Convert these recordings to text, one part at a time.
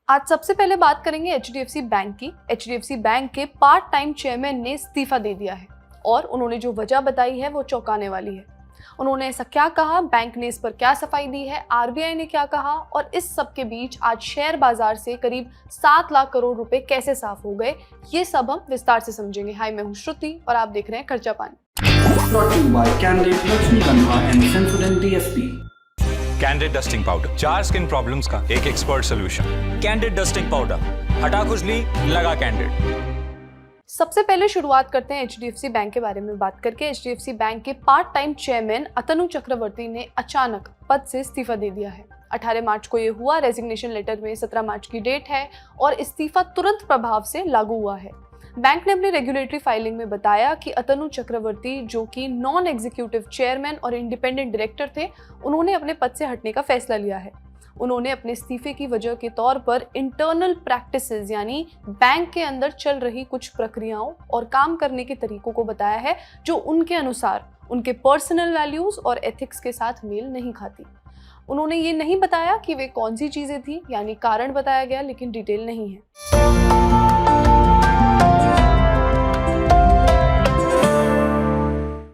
आज सबसे पहले बात करेंगे एचडीएफसी बैंक की। एचडीएफसी बैंक के पार्ट टाइम चेयरमैन ने इस्तीफा दे दिया है और उन्होंने जो वजह बताई है वो चौंकाने वाली है। उन्होंने ऐसा क्या कहा, बैंक ने इस पर क्या सफाई दी है, आरबीआई ने क्या कहा और इस सब के बीच आज शेयर बाजार से करीब 7 लाख करोड़ रुपए कैसे साफ हो गए, ये सब हम विस्तार से समझेंगे। हाय, मैं हूँ श्रुति और आप देख रहे हैं खर्चा पानी। Candid dusting powder, 4 skin problems का एक expert solution. Candid dusting powder, हटा खुजली, लगा कैंडिड। सबसे पहले शुरुआत करते हैं एचडीएफसी बैंक के बारे में बात करके। एचडीएफसी बैंक के पार्ट टाइम चेयरमैन अतनु चक्रवर्ती ने अचानक पद से इस्तीफा दे दिया है। 18 मार्च को ये हुआ। रेजिग्नेशन लेटर में 17 मार्च की डेट है और इस्तीफा तुरंत प्रभाव से लागू हुआ है। बैंक ने अपनी रेगुलेटरी फाइलिंग में बताया कि अतनु चक्रवर्ती, जो कि नॉन एग्जीक्यूटिव चेयरमैन और इंडिपेंडेंट डायरेक्टर थे, उन्होंने अपने पद से हटने का फैसला लिया है। उन्होंने अपने इस्तीफे की वजह के तौर पर इंटरनल प्रैक्टिसेस यानी बैंक के अंदर चल रही कुछ प्रक्रियाओं और काम करने के तरीकों को बताया है जो उनके अनुसार उनके पर्सनल वैल्यूज और एथिक्स के साथ मेल नहीं खाती। उन्होंने ये नहीं बताया कि वे कौन सी चीजें थी, यानी कारण बताया गया लेकिन डिटेल नहीं है।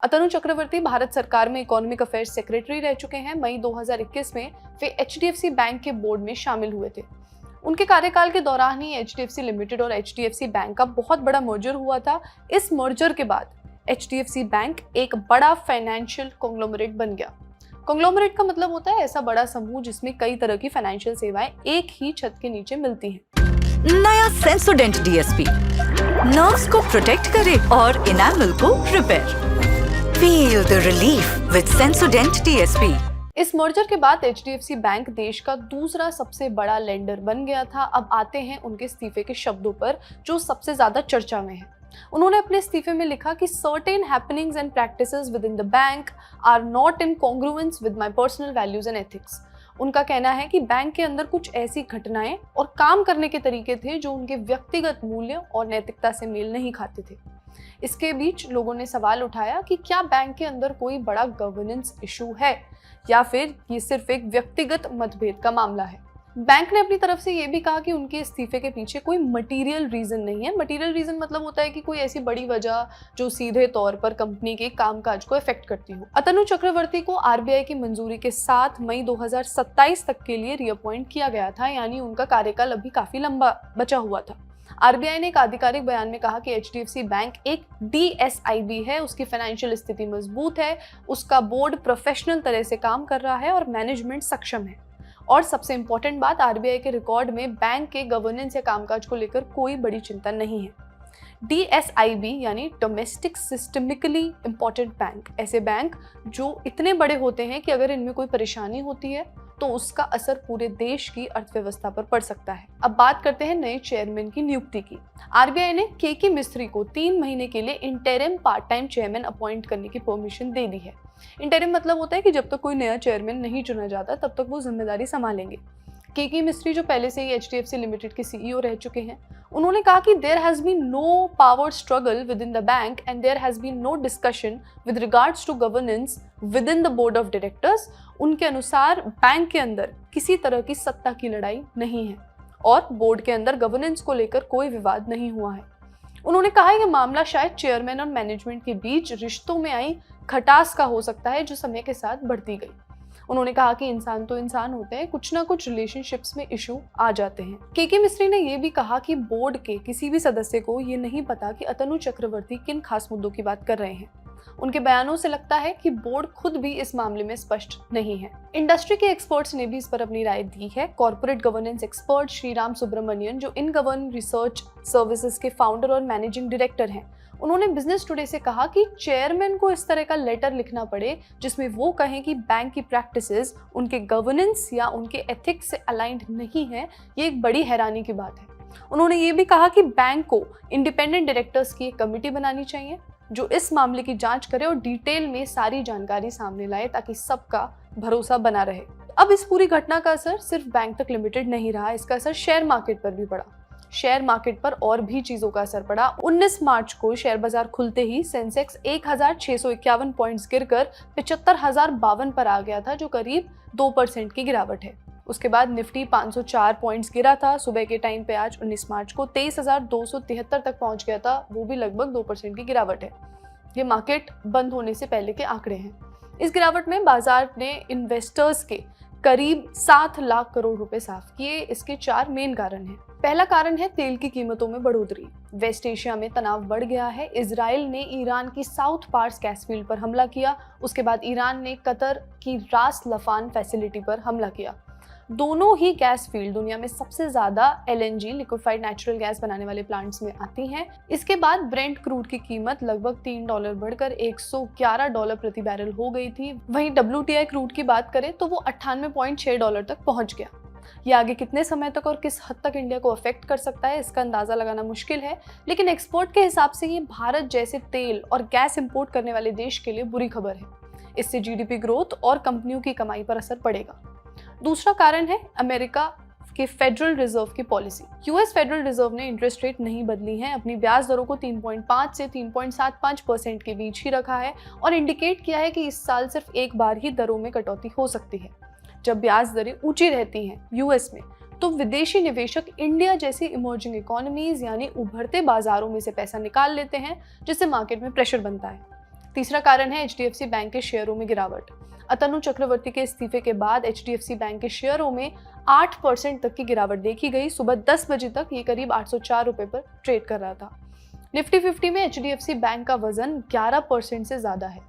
अतनु चक्रवर्ती भारत सरकार में इकोनॉमिक अफेयर्स सेक्रेटरी रह चुके हैं। मई 2021 में वे एचडीएफसी बैंक के बोर्ड में शामिल हुए थे। उनके कार्यकाल के दौरान ही एचडीएफसी लिमिटेड और एचडीएफसी बैंक का बहुत बड़ा मर्जर हुआ था। इस मर्जर के बाद एचडीएफसी बैंक एक बड़ा फाइनेंशियल कॉन्ग्लोमरेट बन गया। कॉन्ग्लोमरेट का मतलब होता है ऐसा बड़ा समूह जिसमें कई तरह की फाइनेंशियल सेवाएं एक ही छत के नीचे मिलती हैं। नया सेंसोडेंट डीएसपी नर्व्स को प्रोटेक्ट करे और इनेमल को repair. Feel the relief with Sensodent DSP। इस मर्जर के बाद एचडीएफसी बैंक देश का दूसरा सबसे बड़ा लेंडर बन गया था। अब आते हैं उनके इस्तीफे के शब्दों पर जो सबसे ज्यादा चर्चा में है। उन्होंने अपने इस्तीफे में लिखा कि certain happenings and practices within the bank are not in congruence with my personal values and ethics। उनका कहना है कि बैंक के अंदर कुछ ऐसी घटनाएं और काम करने के तरीके थे जो उनके व्यक्तिगत मूल्यों और नैतिकता से मेल नहीं खाते थे। इसके बीच लोगों ने सवाल उठाया कि क्या बैंक के अंदर कोई बड़ा गवर्नेंस इशू है या फिर ये सिर्फ एक व्यक्तिगत मतभेद का मामला है। बैंक ने अपनी तरफ से ये भी कहा कि उनके इस्तीफे के पीछे कोई मटेरियल रीजन नहीं है। मटेरियल रीजन मतलब होता है कि कोई ऐसी बड़ी वजह जो सीधे तौर पर कंपनी के कामकाज को इफेक्ट करती हो। अतनु चक्रवर्ती को आरबीआई की मंजूरी के साथ मई 2027 तक के लिए रीअपॉइंट किया गया था, यानी उनका कार्यकाल अभी काफी लंबा बचा हुआ था। आरबीआई ने एक आधिकारिक बयान में कहा कि एचडीएफसी बैंक एक डीएसआईबी है, उसकी फाइनेंशियल स्थिति मजबूत है, उसका बोर्ड प्रोफेशनल तरह से काम कर रहा है और मैनेजमेंट सक्षम है। और सबसे इंपॉर्टेंट बात, आरबीआई के रिकॉर्ड में बैंक के गवर्नेंस या कामकाज को लेकर कोई बड़ी चिंता नहीं है। डीएसआईबी यानी डोमेस्टिक सिस्टमिकली इम्पोर्टेंट बैंक, ऐसे बैंक जो इतने बड़े होते हैं कि अगर इनमें कोई परेशानी होती है तो उसका असर पूरे देश की अर्थव्यवस्था पर पड़ सकता है। अब बात करते हैं नए चेयरमैन की नियुक्ति की। आरबीआई ने केके मिस्त्री को 3 महीने के लिए interim part time chairman appoint करने की परमिशन दे दी है। इंटरिम मतलब होता है कि जब तक कोई नया चेयरमैन नहीं चुना जाता तब तक वो जिम्मेदारी संभालेंगे। केके मिस्त्री जो पहले से ही एचडीएफसी लिमिटेड के सीईओ रह चुके हैं, उन्होंने कहा कि there has been no power struggle within the bank and there has been no discussion with regards to governance within the board of directors. उनके अनुसार बैंक के अंदर किसी तरह की सत्ता की लड़ाई नहीं है और बोर्ड के अंदर गवर्नेंस को लेकर कोई विवाद नहीं हुआ है। उन्होंने कहा यह मामला शायद चेयरमैन और मैनेजमेंट के बीच रिश्तों में आई खटास का हो सकता है जो समय के साथ बढ़ती गई। उन्होंने कहा कि इंसान तो इंसान होते हैं, कुछ ना कुछ रिलेशनशिप्स में इशू आ जाते हैं। केके मिस्त्री ने यह भी कहा कि बोर्ड के किसी भी सदस्य को ये नहीं पता कि अतनु चक्रवर्ती किन खास मुद्दों की बात कर रहे हैं। उनके बयानों से लगता है कि बोर्ड खुद भी इस मामले में स्पष्ट नहीं है। इंडस्ट्री के एक्सपर्ट्स ने भी इस पर अपनी राय दी है। Corporate governance expert Shriram Subramanian, जो इनगवर्न रिसर्च सर्विसेज के फाउंडर और मैनेजिंग डायरेक्टर हैं, उन्होंने बिजनेस टुडे से कहा कि चेयरमैन को इस तरह का लेटर लिखना पड़े जिसमें वो कहें कि बैंक की प्रैक्टिसेस उनके गवर्नेंस या उनके एथिक्स से अलाइंड नहीं है, ये एक बड़ी हैरानी की बात है। उन्होंने ये भी कहा कि बैंक को इंडिपेंडेंट डायरेक्टर्स की एक कमेटी बनानी चाहिए जो इस मामले की जांच करे और डिटेल में सारी जानकारी सामने लाए ताकि सबका भरोसा बना रहे। अब इस पूरी घटना का असर सिर्फ बैंक तक लिमिटेड नहीं रहा, इसका असर शेयर मार्केट पर भी पड़ा। शेयर मार्केट पर और भी चीजों का असर पड़ा। 19 मार्च को शेयर बाजार खुलते ही सेंसेक्स 1651 पॉइंट्स गिरकर 75,052 पर आ गया था, जो करीब 2% की गिरावट है। उसके बाद निफ्टी 504 पॉइंट्स गिरा था। सुबह के टाइम पे आज 19 मार्च को 23,273 तक पहुंच गया था, वो भी लगभग 2% की गिरावट है। ये मार्केट बंद होने से पहले के आंकड़े हैं। इस गिरावट में बाजार ने इन्वेस्टर्स के करीब 7 लाख करोड़ रुपए साफ किए। इसके 4 मेन कारण हैं। पहला कारण है तेल की कीमतों में बढ़ोतरी। वेस्ट एशिया में तनाव बढ़ गया है। इजराइल ने ईरान की साउथ पार्स गैस फील्ड पर हमला किया। उसके बाद ईरान ने कतर की रास लफान फैसिलिटी पर हमला किया। दोनों ही गैस फील्ड दुनिया में सबसे ज्यादा LNG लिक्विफाइड नेचुरल गैस बनाने वाले प्लांट्स में आती हैं। इसके बाद ब्रेंट क्रूड की कीमत लगभग $3 बढ़कर $111 प्रति बैरल हो गई थी। वहीं WTI क्रूड की बात करें तो वो $98.6 तक पहुंच गया। ये आगे कितने समय तक और किस हद तक इंडिया को अफेक्ट कर सकता है, इसका अंदाजा लगाना मुश्किल है, लेकिन एक्सपोर्ट के हिसाब से ये भारत जैसे तेल और गैस इंपोर्ट करने वाले देश के लिए बुरी खबर है। इससे GDP ग्रोथ और कंपनियों की कमाई पर असर पड़ेगा। दूसरा कारण है अमेरिका के फेडरल रिजर्व की पॉलिसी। US फेडरल रिजर्व ने इंटरेस्ट रेट नहीं बदली है, अपनी ब्याज दरों को 3.5 से 3.75% के बीच ही रखा है और इंडिकेट किया है कि इस साल सिर्फ एक बार ही दरों में कटौती हो सकती है। जब ब्याज दरें ऊंची रहती हैं US में, तो विदेशी निवेशक इंडिया जैसी इमर्जिंग इकोनॉमीज यानी उभरते बाजारों में से पैसा निकाल लेते हैं, जिससे मार्केट में प्रेशर बनता है। तीसरा कारण है HDFC बैंक के शेयरों में गिरावट। अतनु चक्रवर्ती के इस्तीफे के बाद HDFC बैंक के शेयरों में 8% तक की गिरावट देखी गई। सुबह 10 बजे तक ये करीब 804 रुपए पर ट्रेड कर रहा था। निफ्टी 50 में HDFC बैंक का वजन 11% से ज्यादा है।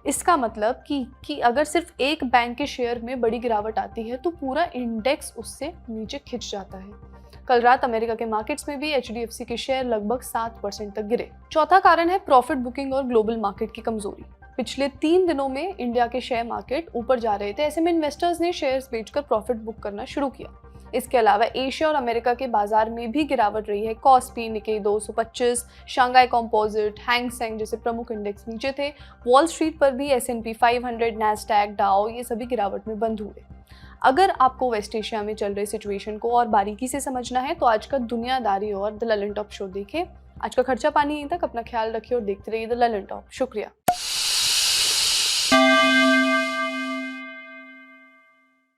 इसका मतलब कि अगर सिर्फ एक बैंक के शेयर में बड़ी गिरावट आती है तो पूरा इंडेक्स उससे नीचे खिंच जाता है। कल रात अमेरिका के मार्केट्स में भी HDFC के शेयर लगभग 7% तक गिरे। चौथा कारण है प्रॉफिट बुकिंग और ग्लोबल मार्केट की कमजोरी। पिछले 3 दिनों में इंडिया के शेयर मार्केट ऊपर जा रहे थे, ऐसे में इन्वेस्टर्स ने शेयर्स बेचकर प्रॉफिट बुक करना शुरू किया। इसके अलावा एशिया और अमेरिका के बाजार में भी गिरावट रही है। KOSPI, Nikkei 225, Shanghai composite, Hang Seng जैसे प्रमुख इंडेक्स नीचे थे। वॉल स्ट्रीट पर भी S&P 500, नैस्डैक, डाओ ये सभी गिरावट में बंद हुए। अगर आपको वेस्ट एशिया में चल रहे सिचुएशन को और बारीकी से समझना है तो आज का दुनियादारी और द ललन टॉप शो देखें। आज का खर्चा पानी यहीं तक। अपना ख्याल रखिए और देखते रहिए द ललन टॉप। शुक्रिया।